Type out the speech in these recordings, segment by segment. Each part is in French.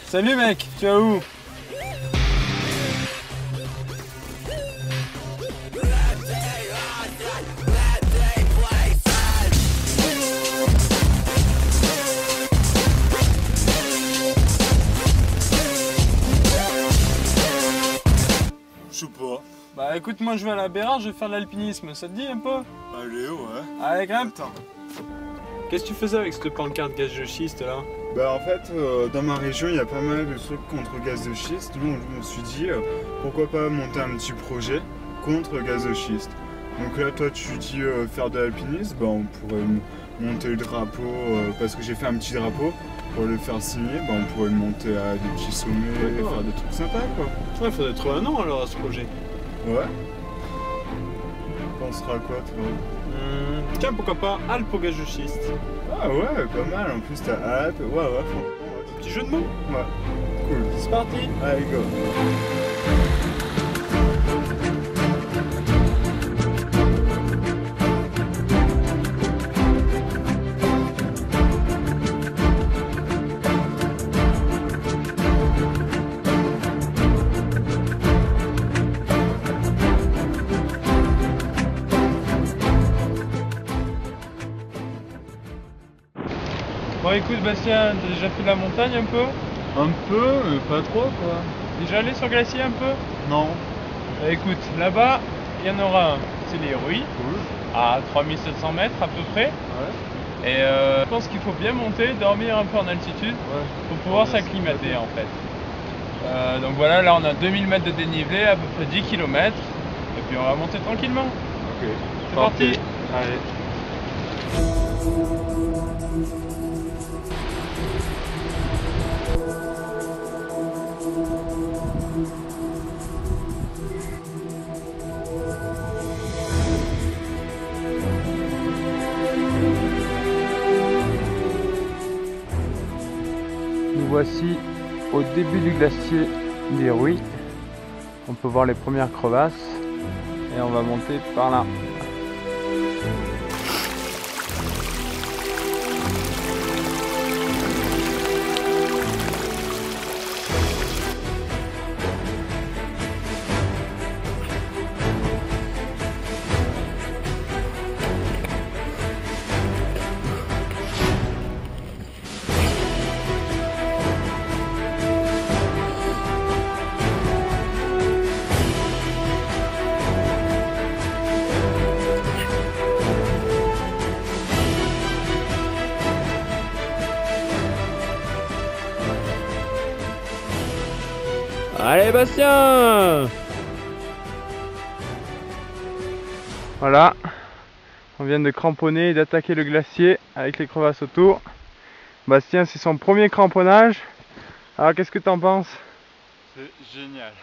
Salut mec, tu vas où? Je sais pas. Bah écoute, moi je vais à la Bérarde, je vais faire de l'alpinisme, ça te dit un peu? Allez, ouais. Allez, grimpe. Attends. Qu'est-ce que tu faisais avec cette pancarte gaz de schiste là? Bah en fait, dans ma région, il y a pas mal de trucs contre le gaz de schiste. Nous, je me suis dit, pourquoi pas monter un petit projet contre le gaz de schiste. Donc là, toi, tu dis faire de l'alpinisme, bah on pourrait monter le drapeau, parce que j'ai fait un petit drapeau pour le faire signer, bah on pourrait le monter à des petits sommets, faire des trucs sympas quoi. Ouais, faudrait trouver un nom alors à ce projet. Ouais. Tu penseras à quoi toi? Tiens, pourquoi pas Alpes au gaz de schiste? Ah ouais, pas mal, en plus t'as Alpes, ouais, franchement. Ouais. Petit jeu de mots? Ouais, cool. C'est parti. Allez, go. Bon écoute Bastien, t'as déjà fait de la montagne un peu? Un peu, mais pas trop quoi. Déjà allé sur glacier un peu? Non. Bah écoute, là-bas, il y en aura un, c'est les Ruys, Cool. à 3700 mètres à peu près. Ouais. Et je pense qu'il faut bien monter, dormir un peu en altitude pour pouvoir s'acclimater en fait. Donc voilà, là on a 2000 mètres de dénivelé, à peu près 10 km. Et puis on va monter tranquillement. Ok. C'est parti. Allez. Nous voici au début du glacier des Ruys. On peut voir les premières crevasses et on va monter par là. Allez Bastien! Voilà, on vient de cramponner et d'attaquer le glacier avec les crevasses autour. Bastien, c'est son premier cramponnage. Alors qu'est-ce que t'en penses? C'est génial.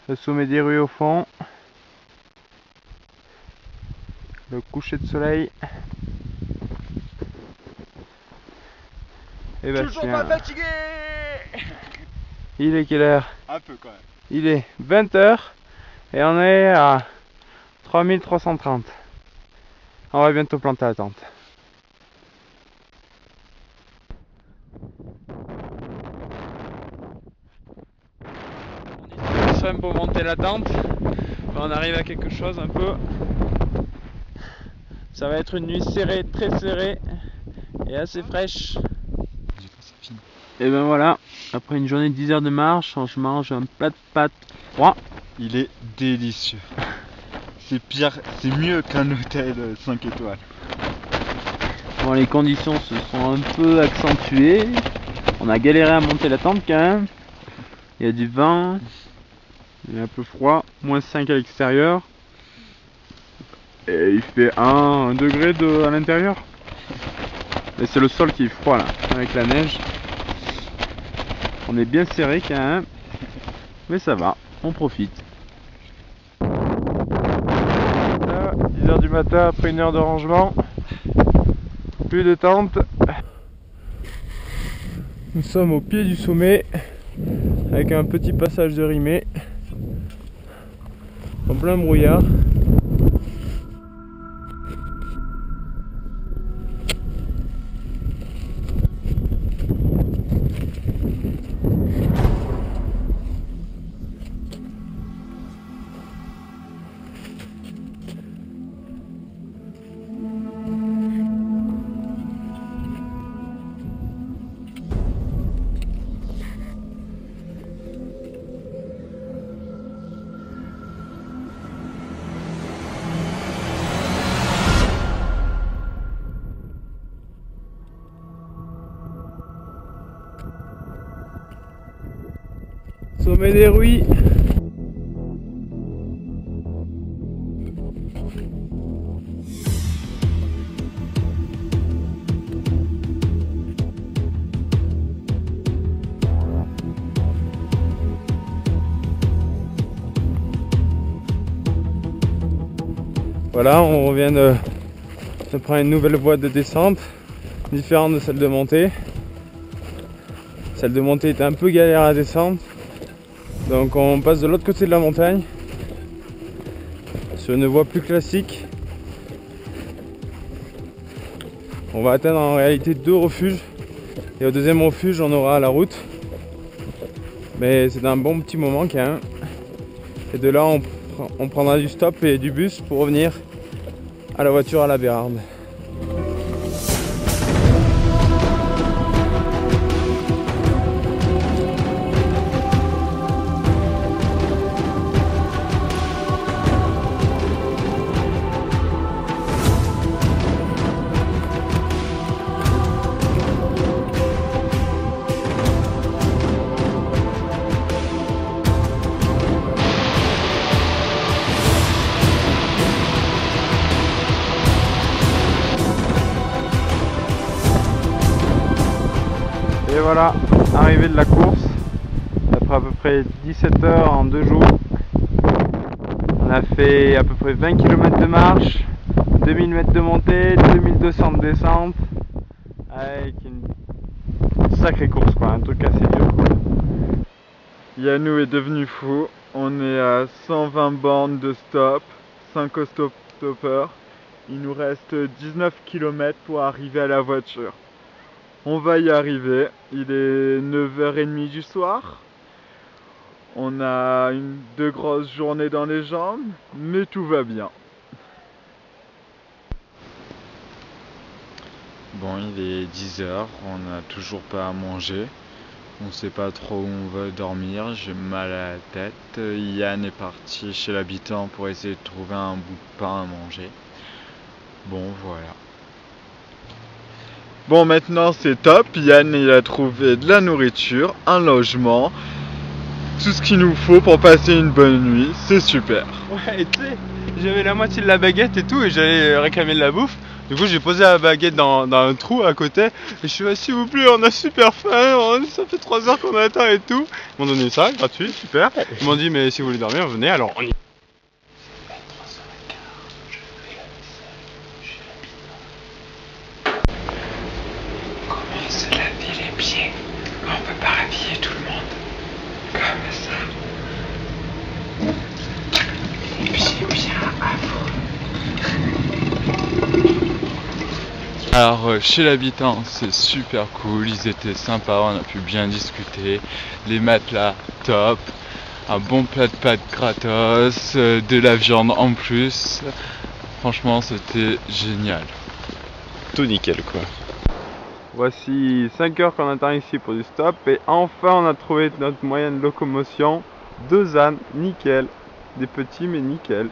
Le sommet des Ruys au fond. Le coucher de soleil. Et Bastien. Fatigué. Il est quelle heure? Un peu quand même. Il est 20 h et on est à 3330. On va bientôt planter la tente. On est sur pour monter la tente. On arrive à quelque chose un peu. Ça va être une nuit serrée, très serrée et assez fraîche. Et ben voilà, après une journée de 10 heures de marche, on se mange un plat de pâtes froid. Il est délicieux. C'est pire, c'est mieux qu'un hôtel 5 étoiles. Bon, les conditions se sont un peu accentuées. On a galéré à monter la tente quand même. Il y a du vent, il est un peu froid, moins 5 à l'extérieur. Et il fait 1 degré à l'intérieur. Et c'est le sol qui est froid là, avec la neige. On est bien serré quand même, mais ça va, on profite. Là, 10 h du matin après une heure de rangement, plus de tente. Nous sommes au pied du sommet, avec un petit passage de rimé, en plein brouillard. Sommet des Rouys. Voilà, on revient de prendre une nouvelle voie de descente, différente de celle de montée. Celle de montée était un peu galère à descendre, donc on passe de l'autre côté de la montagne, sur une voie plus classique. On va atteindre en réalité 2 refuges, et au deuxième refuge on aura la route. Mais c'est un bon petit moment quand même. Et de là on prendra du stop et du bus pour revenir à la voiture à la Bérarde. Et voilà, arrivée de la course, après à peu près 17 heures en 2 jours. On a fait à peu près 20 km de marche, 2000 mètres de montée, 2200 de descente, avec une sacrée course quoi, un truc assez dur quoi. Yannou est devenu fou, on est à 120 bornes de stop, 5 stoppers. Il nous reste 19 km pour arriver à la voiture. On va y arriver, il est 9h30 du soir. On a 2 grosses journées dans les jambes, mais tout va bien. Bon, il est 10h, on n'a toujours pas à manger. On sait pas trop où on va dormir, j'ai mal à la tête. Yann est parti chez l'habitant pour essayer de trouver un bout de pain à manger. Bon, voilà. Bon, maintenant c'est top, Yann il a trouvé de la nourriture, un logement, tout ce qu'il nous faut pour passer une bonne nuit, c'est super. Ouais, et tu sais, j'avais la moitié de la baguette et tout, et j'allais réclamer de la bouffe. Du coup, j'ai posé la baguette dans un trou à côté, et je suis dit, s'il vous plaît, on a super faim, ça fait 3 heures qu'on attend et tout. Ils m'ont donné ça, gratuit, super. Ils m'ont dit, mais si vous voulez dormir, venez, alors on y va. Se laver les pieds, on peut pas habiller tout le monde comme ça. Les pieds bien à vous. Alors chez l'habitant c'est super cool, ils étaient sympas, on a pu bien discuter, les matelas top, un bon plat de pâtes gratos, de la viande en plus, franchement c'était génial. Tout nickel quoi. Voici 5 heures qu'on attend ici pour du stop, et enfin on a trouvé notre moyen de locomotion, 2 ânes, nickel, des petits mais nickel.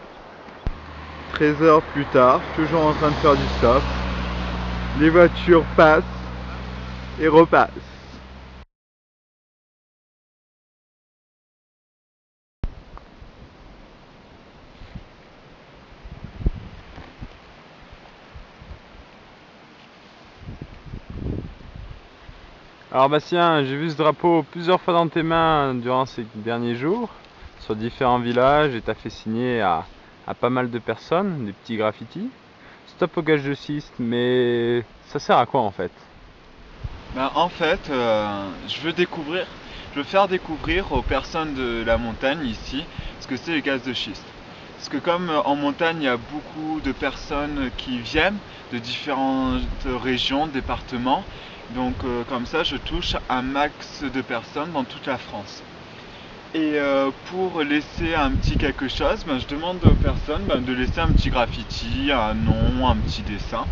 13 heures plus tard, toujours en train de faire du stop, les voitures passent et repassent. Alors Bastien, j'ai vu ce drapeau plusieurs fois dans tes mains durant ces derniers jours, sur différents villages, et t'as fait signer à pas mal de personnes, des petits graffitis. Stop au gaz de schiste, mais ça sert à quoi en fait? Ben, en fait, je veux faire découvrir aux personnes de la montagne ici ce que c'est le gaz de schiste. Parce que comme en montagne, il y a beaucoup de personnes qui viennent de différentes régions, départements, donc comme ça je touche un max de personnes dans toute la France. Et pour laisser un petit quelque chose, ben, je demande aux personnes de laisser un petit graffiti, un nom, un petit dessin.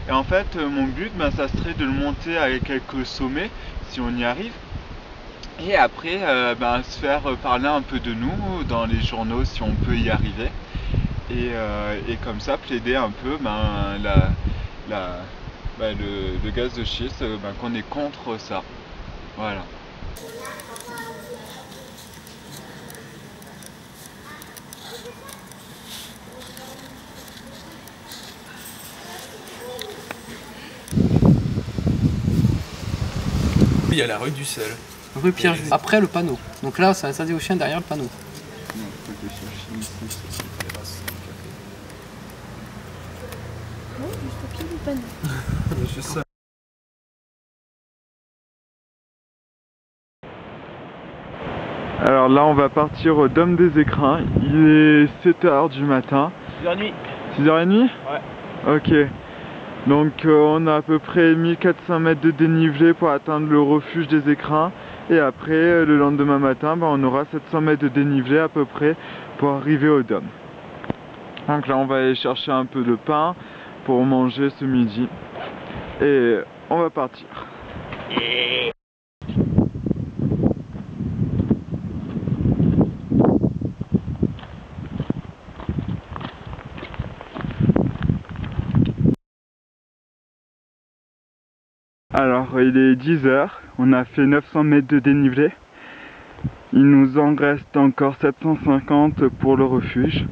Et en fait, mon but, ça serait de le monter à quelques sommets, si on y arrive. Et après, se faire parler un peu de nous dans les journaux, si on peut y arriver. Et comme ça, plaider un peu le gaz de schiste, qu'on est contre ça. Voilà. Il y a la rue du sel. Rue Pierre Jules. Après le panneau. Donc là, c'est interdit aux chiens derrière le panneau. C'est ça. Alors là on va partir au Dôme des Écrins, il est 7h du matin. 6h30. 6h30 ? Ouais. Ok. Donc on a à peu près 1400 mètres de dénivelé pour atteindre le refuge des Écrins. Et après le lendemain matin on aura 700 mètres de dénivelé à peu près pour arriver au Dôme. Donc là on va aller chercher un peu de pain pour manger ce midi. Et on va partir. Alors il est 10h, on a fait 900 mètres de dénivelé. Il nous en reste encore 750 pour le refuge.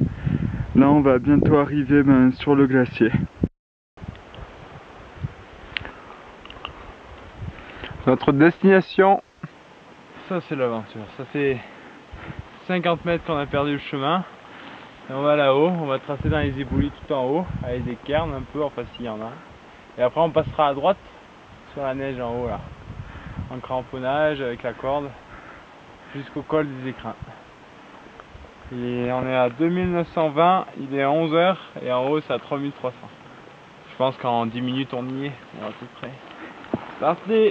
Là on va bientôt arriver sur le glacier. Notre destination, ça c'est l'aventure. Ça fait 50 mètres qu'on a perdu le chemin. Et on va là-haut, on va tracer dans les éboulis tout en haut, avec des cairns un peu, enfin s'il y en a. Et après on passera à droite sur la neige en haut là, en cramponnage avec la corde, jusqu'au col des Écrins. Et on est à 2920, il est 11h et en haut c'est à 3300. Je pense qu'en 10 minutes on y est, on est à peu près. Partez!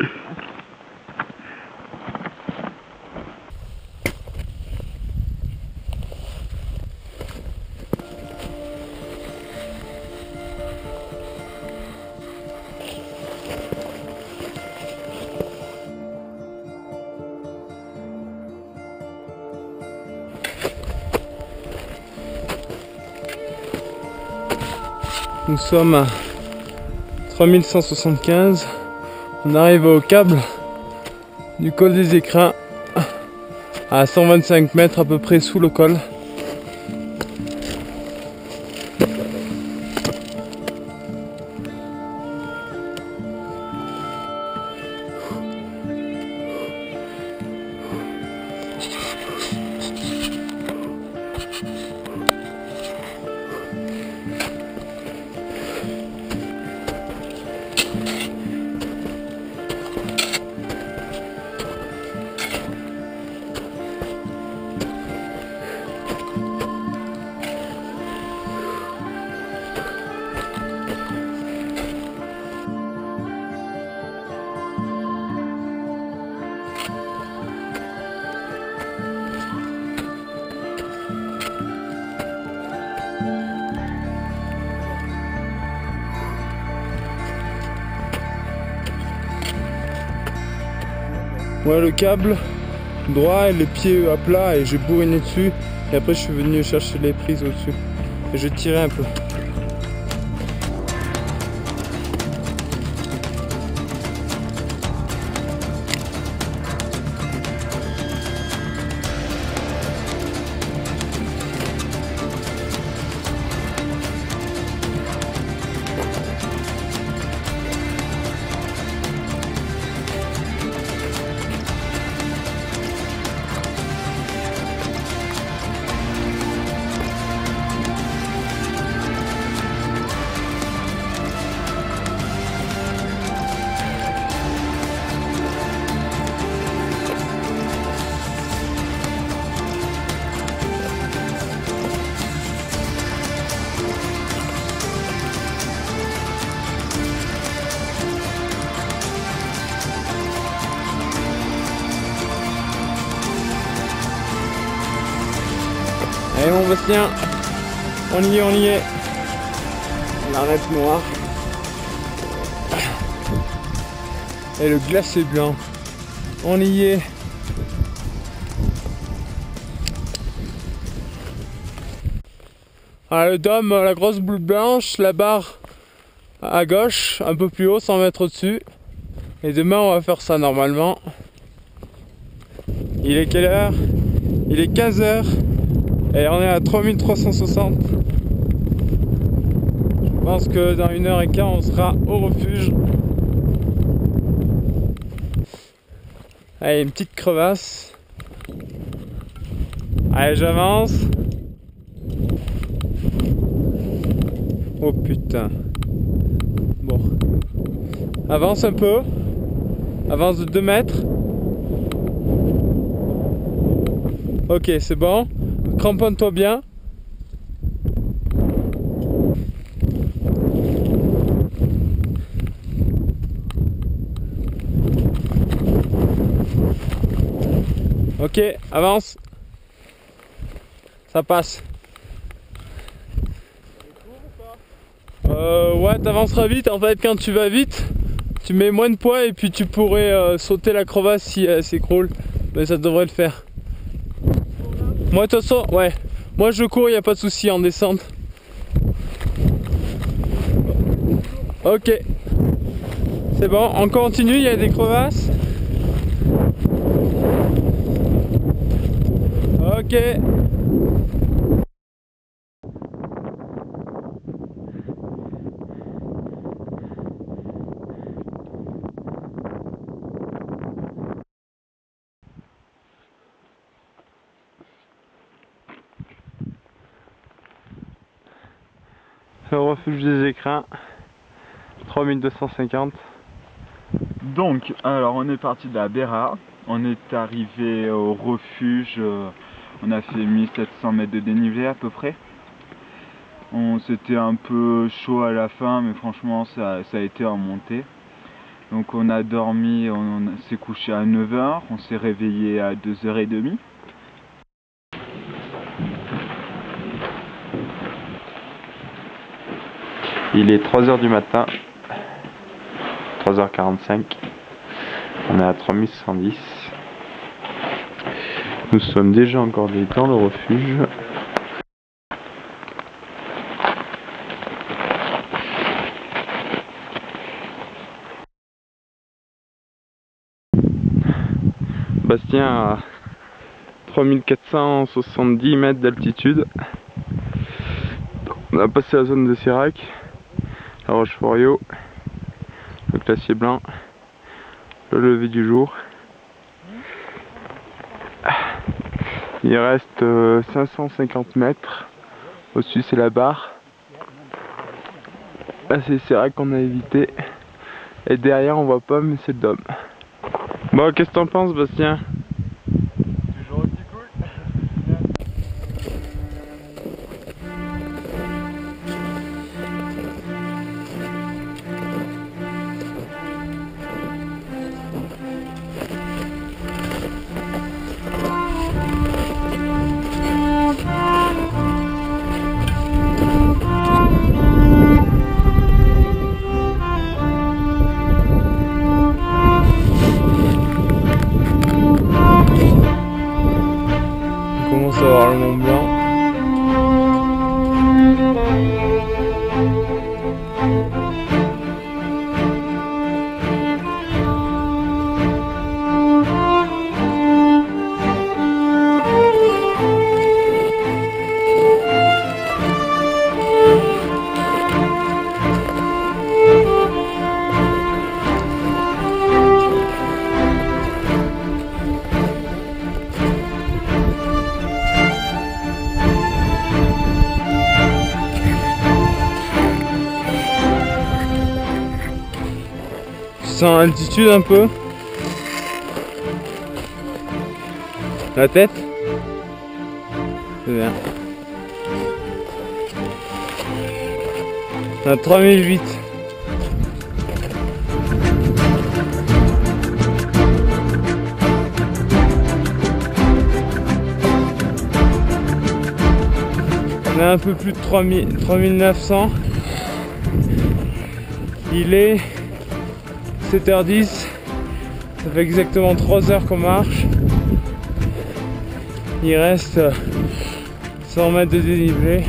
Nous sommes à 3175, on arrive au câble du col des Écrins à 125 mètres à peu près sous le col. Voilà le câble droit et les pieds à plat et j'ai bourriné dessus et après je suis venu chercher les prises au-dessus et je tirais un peu. Allez mon Bastien, on y est, on arrête noir. Et le glacier blanc, on y est. Ah, le dôme, la grosse boule blanche, la barre à gauche, un peu plus haut, 100 mètres au-dessus. Et demain on va faire ça normalement. Il est quelle heure? Il est 15h. Et on est à 3360. Je pense que dans 1h15 on sera au refuge. Allez, une petite crevasse. Allez, j'avance. Oh putain. Bon. Avance un peu. Avance de 2 mètres. Ok, c'est bon. Cramponne-toi bien. Ok, avance. Ça passe. Ouais, t'avanceras vite. En fait, quand tu vas vite, tu mets moins de poids et puis tu pourrais sauter la crevasse si elle s'écroule. Mais ça devrait le faire. Moi, de toute façon, ouais. Moi, je cours, y a pas de souci en descente. Ok. C'est bon, on continue, il y a des crevasses. Ok. Le refuge des écrins, 3250. Donc, alors on est parti de la Bérard, on est arrivé au refuge, on a fait 1700 mètres de dénivelé à peu près. C'était un peu chaud à la fin, mais franchement ça a été en montée. Donc on a dormi, on s'est couché à 9h, on s'est réveillé à 2h30. Il est 3h du matin, 3h45, on est à 3110. Nous sommes déjà encordés dans le refuge. Bastien à 3470 mètres d'altitude. On a passé la zone de Sérac, la Roche-Forriot, le glacier blanc, le lever du jour. Il reste 550 mètres. Au-dessus c'est la barre. Là c'est Sérac qu'on a évité. Et derrière on voit pas mais c'est le Dôme. Bon, qu'est-ce que t'en penses, Bastien? Toujours aussi cool. On commence à voir le Mont Blanc. Sans altitude un peu. La tête. C'est bien. On a 3008. On a un peu plus de 3900. Il est 7h10, ça fait exactement 3 heures qu'on marche. Il reste 100 mètres de dénivelé.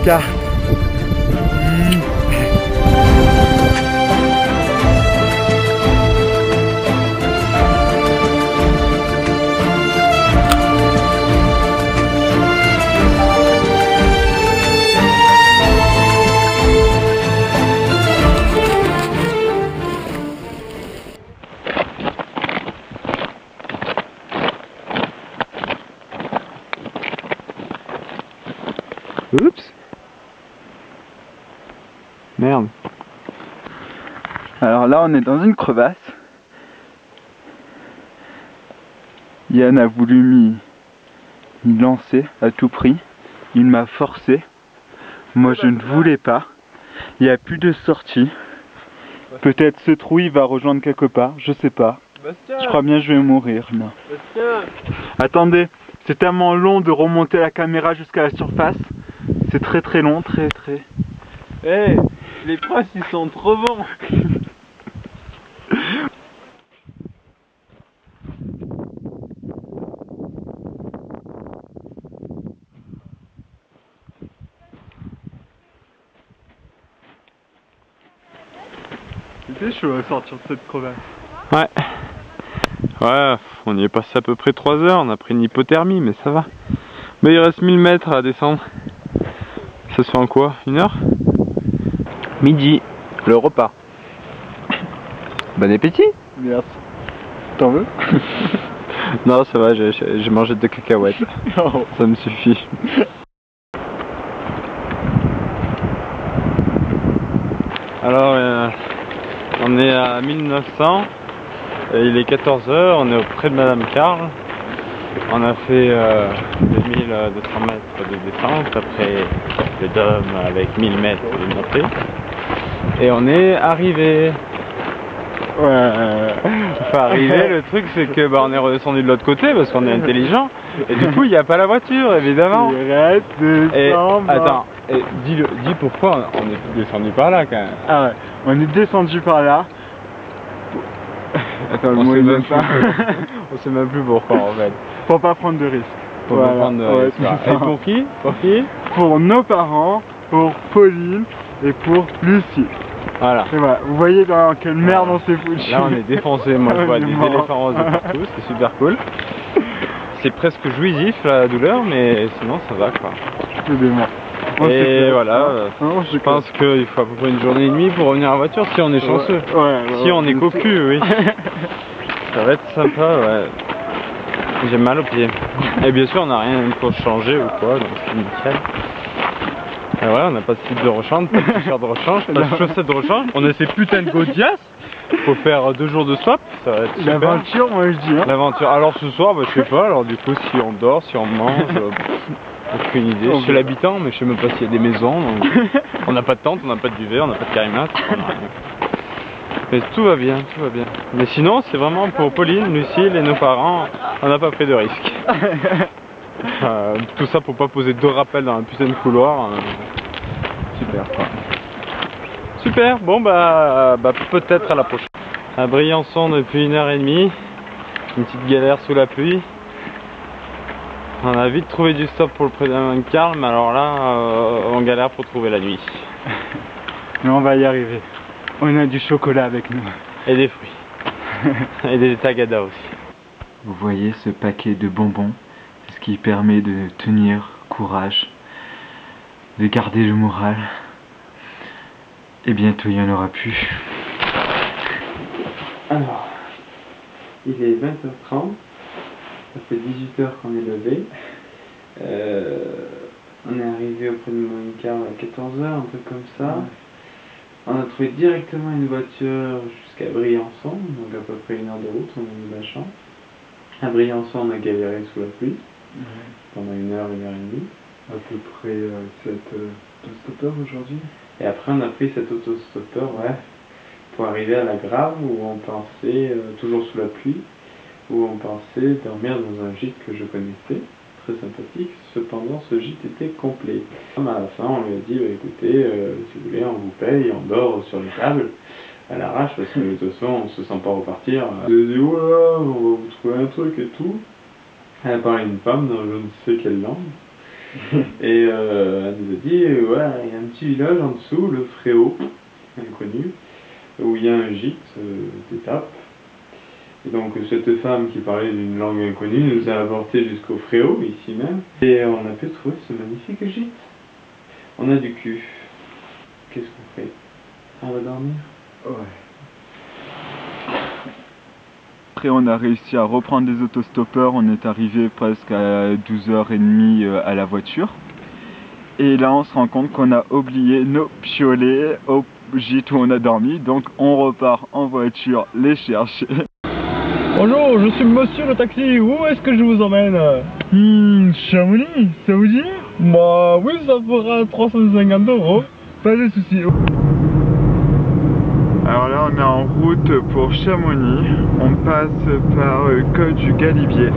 carte. Oups. Merde. Alors là on est dans une crevasse. Yann a voulu m'y lancer à tout prix. Il m'a forcé. Moi je ne voulais pas. Il n'y a plus de sortie. Peut-être ce trou il va rejoindre quelque part, je sais pas. Bastien, Je crois bien que je vais mourir là. Bastien. Attendez, c'est tellement long de remonter la caméra jusqu'à la surface. C'est très très long, très. Eh, les princes ils sont trop bons. C'était chaud à sortir de cette crevasse. Ouais. Ouais, on y est passé à peu près 3 heures, on a pris une hypothermie, mais ça va. Mais il reste 1000 mètres à descendre. Ça se fait en quoi? 1 heure? Midi, le repas. Bon appétit. Merci. T'en veux? Non, ça va, j'ai mangé 2 cacahuètes. Oh. Ça me suffit. Alors, on est à 1900. Il est 14 h, on est auprès de Madame Carl. On a fait 2200 mètres de descente, après le dôme avec 1000 mètres de montée. Et on est arrivé. Ouais. Enfin, arrivé, le truc c'est que on est redescendu de l'autre côté parce qu'on est intelligent. Et du coup, il n'y a pas la voiture, évidemment. Arrête de Et descendre. attends, dis pourquoi on est descendu par là quand même. Ah ouais, on est descendu par là. Attends, le On mot sait est même même pas. On sait même plus pourquoi en fait. Pour pas prendre de risques. Pour Voilà. pas prendre de Ouais, risque. c'est Et ça. pour qui? Pour qui? Pour nos parents, pour Pauline et pour Lucie. Voilà. Et voilà, vous voyez dans quelle merde on s'est foutu. Là on est défoncé, moi je On vois est des mort. éléphants roses de partout, c'est super cool. C'est presque jouissif la douleur, mais sinon ça va quoi. C'est des morts. Et voilà, Non, je pense qu'il faut à peu près 1 journée et demie pour revenir en voiture si on est chanceux. Ouais, Si on est cocu, oui. Ça va être sympa, ouais. J'ai mal aux pieds. Et bien sûr on n'a rien pour changer ou quoi, donc c'est nickel. Et ouais, on n'a pas de slip de rechange, pas de t-shirt de rechange, pas de chaussettes de rechange. On a ces putains de godias. Faut faire 2 jours de swap, ça va être super. L'aventure, moi je dis. Hein. L'aventure. Alors ce soir, bah, je sais pas, alors du coup si on dort, si on mange, aucune idée. Je suis l'habitant, mais je sais même pas s'il y a des maisons. Donc... on n'a pas de tente, on n'a pas de duvet, on n'a pas de carimat, on n'a rien. Mais tout va bien, tout va bien. Mais sinon, c'est vraiment pour Pauline, Lucille et nos parents, on n'a pas pris de risque. Tout ça pour pas poser 2 rappels dans un putain de couloir. Super quoi. Super, bon bah peut-être à la prochaine. À Briançon depuis 1h30, une petite galère sous la pluie. On a vite trouvé du stop pour le pré de Madame Carl, mais alors là on galère pour trouver la nuit. Mais on va y arriver. On a du chocolat avec nous. Et des fruits. Et des tagadas aussi. Vous voyez ce paquet de bonbons, c'est ce qui permet de tenir courage, de garder le moral. Et bientôt il n'y en aura plus. Alors, il est 20h30, ça fait 18h qu'on est levé. On est arrivé auprès de Madame Carl à 14h, un truc comme ça. On a trouvé directement une voiture jusqu'à Briançon, donc à peu près 1 heure de route, on a eu de la chance. À Briançon, on a galéré sous la pluie pendant 1 heure, 1 heure et demie. À peu près 7 autostoppeurs aujourd'hui. Et après, on a pris cet autostoppeur, ouais, pour arriver à la Grave où on pensait, toujours sous la pluie, où on pensait dormir dans un gîte que je connaissais, très sympathique. Cependant, ce gîte était complet. À la fin, on lui a dit, bah, écoutez, si vous voulez, on vous paye, on dort sur les tables à l'arrache parce que de toute façon, on se sent pas repartir. Elle a dit, voilà, on va vous trouver un truc et tout. Elle a parlé à une femme dans je ne sais quelle langue. Et elle nous a dit, voilà, il y a un petit village en dessous, le Fréau, inconnu, où il y a un gîte d'étape. Et donc cette femme qui parlait d'une langue inconnue nous a apporté jusqu'au Fréau, ici même, et on a pu trouver ce magnifique gîte. On a du cul. Qu'est-ce qu'on fait? On va dormir? Ouais. Après on a réussi à reprendre les autostoppeurs, on est arrivé presque à 12h30 à la voiture. Et là on se rend compte qu'on a oublié nos piolets au gîte où on a dormi, donc on repart en voiture les chercher. Bonjour, je suis monsieur le taxi, où est-ce que je vous emmène? Chamonix, ça vous dit? Bah oui, ça fera 350 €, pas de soucis. Alors là on est en route pour Chamonix, on passe par Col du Galibier.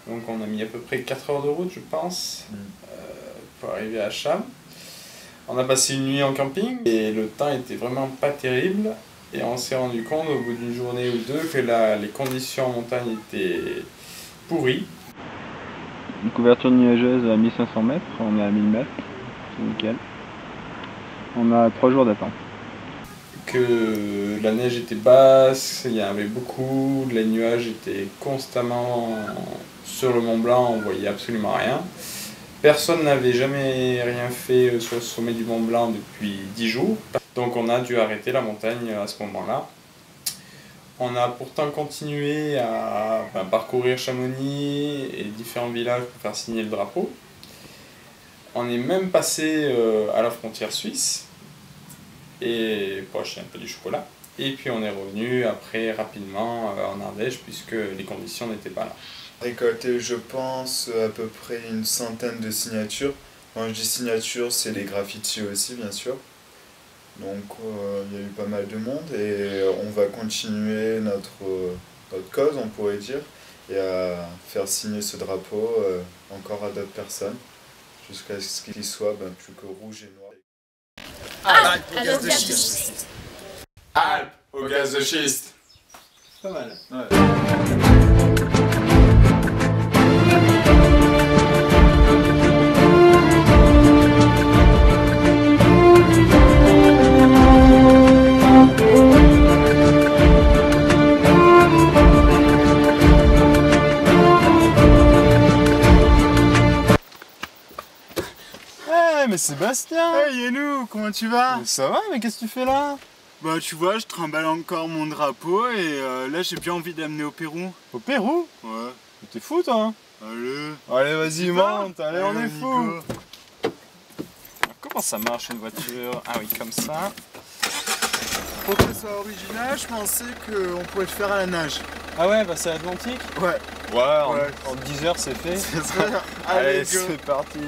Donc on a mis à peu près 4 heures de route, je pense, pour arriver à Cham. On a passé une nuit en camping et le temps était vraiment pas terrible. Et on s'est rendu compte au bout d'une journée ou deux que les conditions en montagne étaient pourries. Une couverture nuageuse à 1500 mètres, on est à 1000 mètres, c'est nickel. On a 3 jours d'attente. Que la neige était basse, il y avait beaucoup, les nuages étaient constamment sur le Mont Blanc, on voyait absolument rien. Personne n'avait jamais rien fait sur le sommet du Mont Blanc depuis 10 jours, donc on a dû arrêter la montagne à ce moment-là. On a pourtant continué à parcourir Chamonix et différents villages pour faire signer le drapeau. On est même passé à la frontière suisse et pour acheter un peu du chocolat. Et puis on est revenu après rapidement en Ardèche puisque les conditions n'étaient pas là. Récolté, je pense, à peu près une centaine de signatures. Quand je dis signatures, c'est les graffitis aussi, bien sûr. Donc il y a eu pas mal de monde et on va continuer notre cause, on pourrait dire, et à faire signer ce drapeau encore à d'autres personnes, jusqu'à ce qu'il soit plus que rouge et noir. Alpes au gaz de schiste. Alpes au gaz de schiste. Pas mal. Ouais. Mais Sébastien! Hey Yenou, comment tu vas? Mais ça va, mais qu'est-ce que tu fais là? Bah tu vois, je trimballe encore mon drapeau et là j'ai bien envie d'amener au Pérou. Au Pérou? Ouais. Mais t'es fou toi? Allez, vas-y, monte, allez, on est fou! go. Comment ça marche une voiture? Ah oui, comme ça. Pour que ce soit original, je pensais qu'on pourrait le faire à la nage. Ah ouais, bah c'est Atlantique? Ouais. Ouais, Ouais. en 10 heures c'est fait. C'est ça. Allez, go. c'est parti!